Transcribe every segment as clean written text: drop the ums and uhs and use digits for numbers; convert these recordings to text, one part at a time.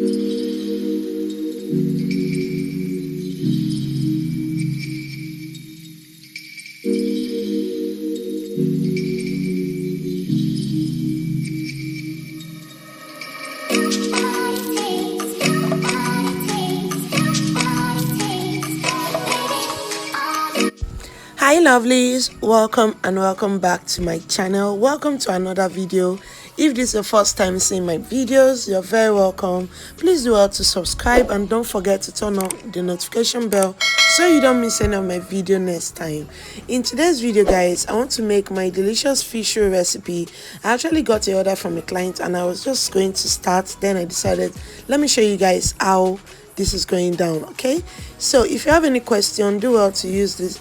Hi lovelies, welcome and welcome back to my channel. Welcome to another video. If this is the first time seeing my videos, you're very welcome. Please do well to subscribe and don't forget to turn on the notification bell so you don't miss any of my video next time. In today's video guys, I want to make my delicious fish roll recipe. I actually got the order from a client and I was just going to start, then I decided let me show you guys how this is going down. Okay, so if you have any question, do well to use this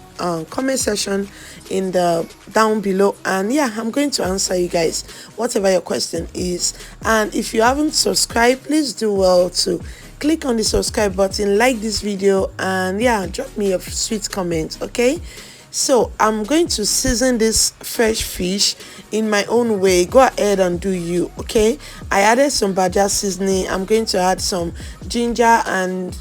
comment section in the down below, and yeah, I'm going to answer you guys whatever your question is. And if you haven't subscribed, please do well to click on the subscribe button, like this video, and yeah, drop me a sweet comment. Okay, so I'm going to season this fresh fish in my own way. Go ahead and do you. Okay, I added some baja seasoning. I'm going to add some ginger and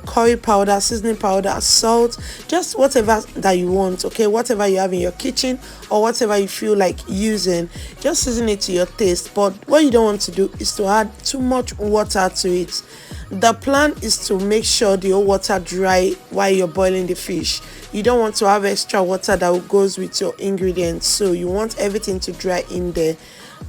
curry powder, seasoning powder, salt, just whatever that you want. Okay, whatever you have in your kitchen or whatever you feel like using, just season it to your taste. But what you don't want to do is to add too much water to it. The plan is to make sure the whole water dry while you're boiling the fish. You don't want to have extra water that goes with your ingredients, so you want everything to dry in there.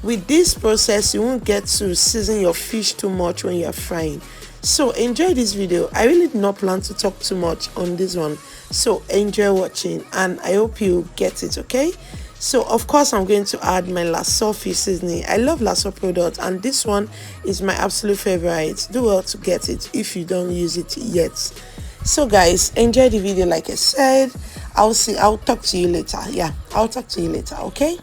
With this process, you won't get to season your fish too much when you're frying. So enjoy this video. I really did not plan to talk too much on this one, so enjoy watching and I hope you get it. Okay, so of course I'm going to add my lasso fish seasoning. I love lasso product and this one is my absolute favorite. Do well to get it if you don't use it yet. So guys, enjoy the video. Like I said, I'll talk to you later. Yeah, I'll talk to you later. Okay.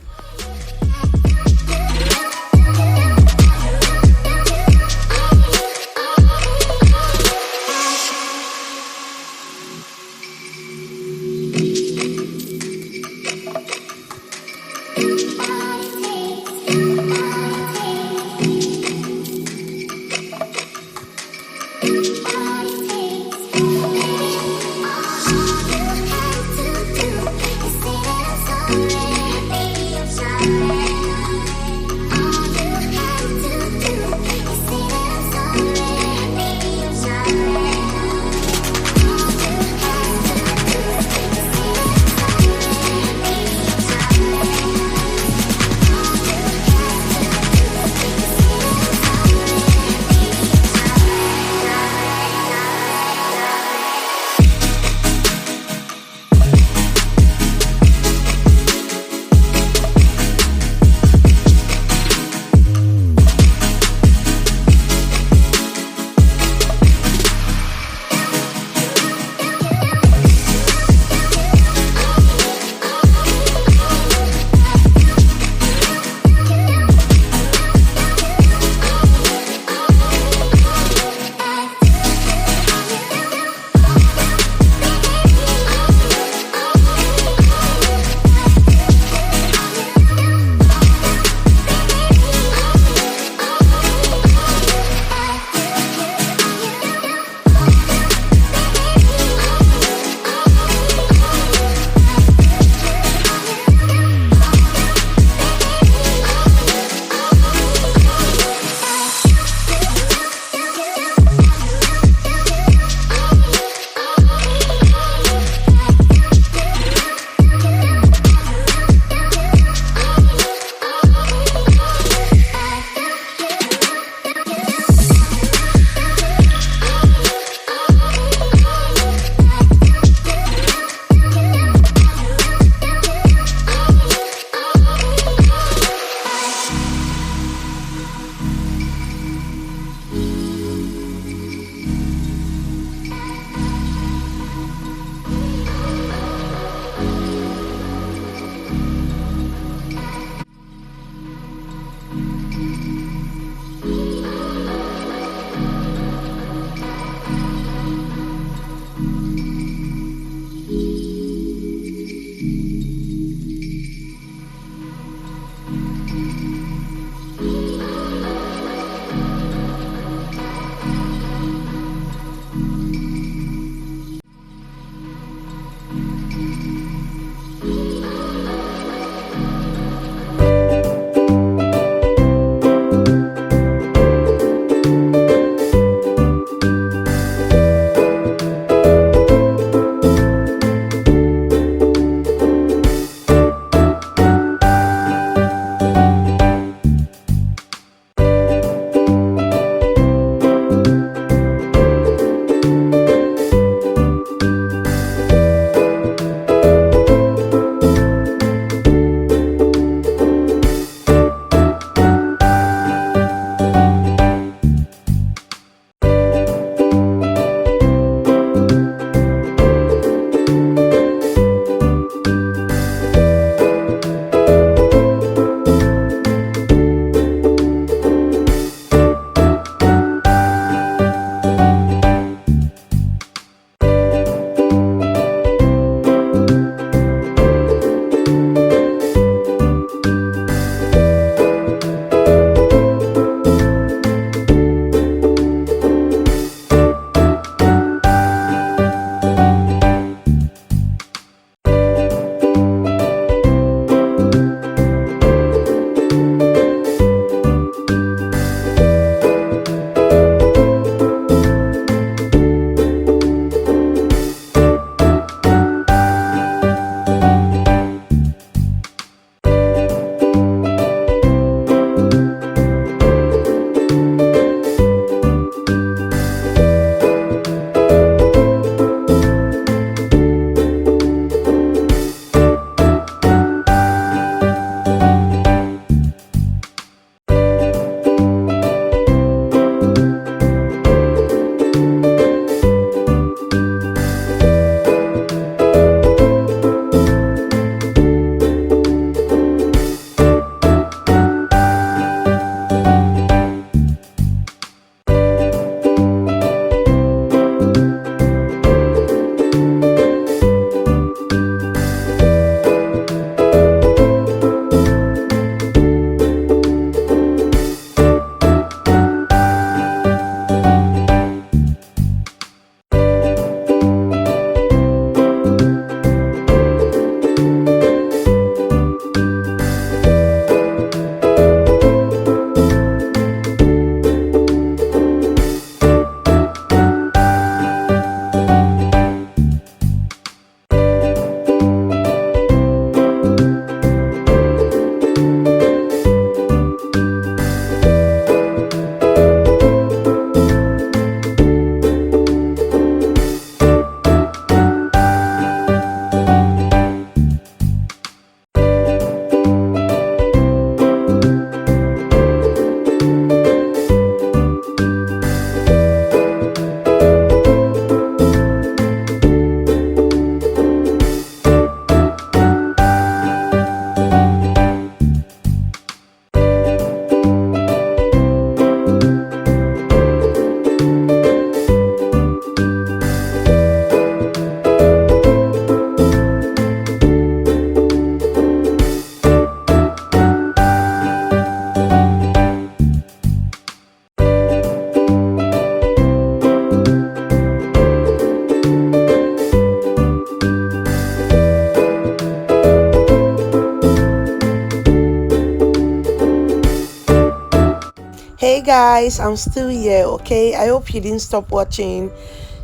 Hey guys, I'm still here. Okay, I hope you didn't stop watching.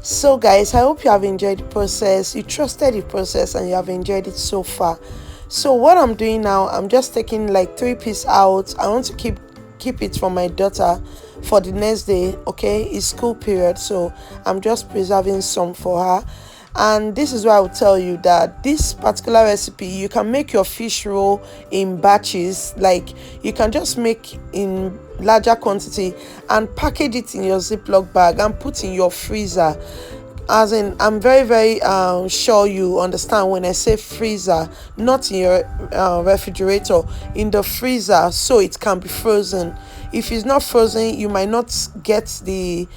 So guys, I hope you have enjoyed the process, you trusted the process, and you have enjoyed it so far. So what I'm doing now, I'm just taking like 3 pieces out. I want to keep it for my daughter for the next day. Okay, it's school period, so I'm just preserving some for her. And this is why I will tell you that this particular recipe, you can make your fish roll in batches. Like, you can just make in larger quantity and package it in your Ziploc bag and put in your freezer. As in, I'm very sure you understand when I say freezer, not in your refrigerator, in the freezer, so it can be frozen. If it's not frozen, you might not get the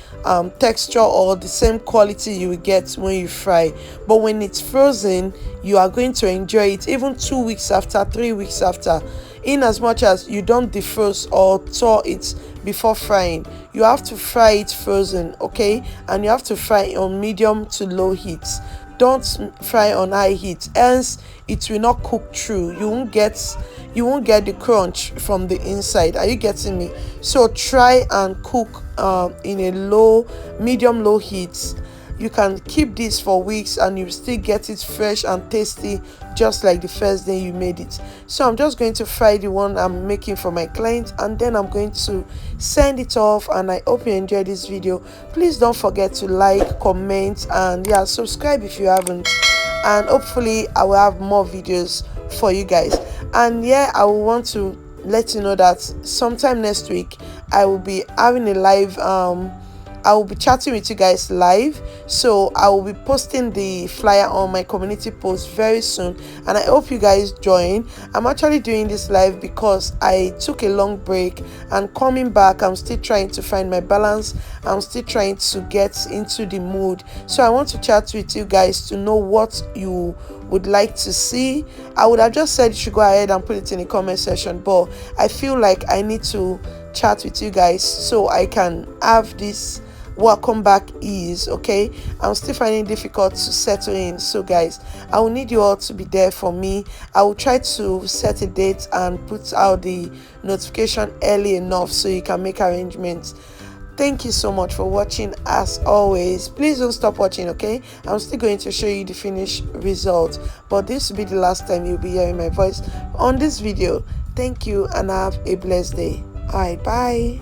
texture or the same quality you will get when you fry. But when it's frozen, you are going to enjoy it even 2 weeks after, 3 weeks after. In as much as you don't defrost or thaw it before frying, you have to fry it frozen, okay? And you have to fry on medium to low heat. Don't fry on high heat, else it will not cook through. You won't get the crunch from the inside. Are you getting me? So try and cook in a medium low heat. You can keep this for weeks and you still get it fresh and tasty, just like the first day you made it. So I'm just going to fry the one I'm making for my client, and then I'm going to send it off. And I hope you enjoyed this video. Please don't forget to like, comment, and yeah, subscribe if you haven't. And hopefully I will have more videos for you guys. And yeah, I will want to let you know that sometime next week I will be having a live I will be chatting with you guys live. So I will be posting the flyer on my community post very soon, and I hope you guys join. I'm actually doing this live because I took a long break, and coming back I'm still trying to find my balance. I'm still trying to get into the mood. So I want to chat with you guys to know what you would like to see. I would have just said you should go ahead and put it in the comment section, but I feel like I need to chat with you guys so I can have this welcome back ease. Okay, I'm still finding it difficult to settle in, so guys, I will need you all to be there for me. I will try to set a date and put out the notification early enough so you can make arrangements. Thank you so much for watching. As always, please don't stop watching. Okay, I'm still going to show you the finished result, but this will be the last time you'll be hearing my voice on this video. Thank you and have a blessed day. All right, bye.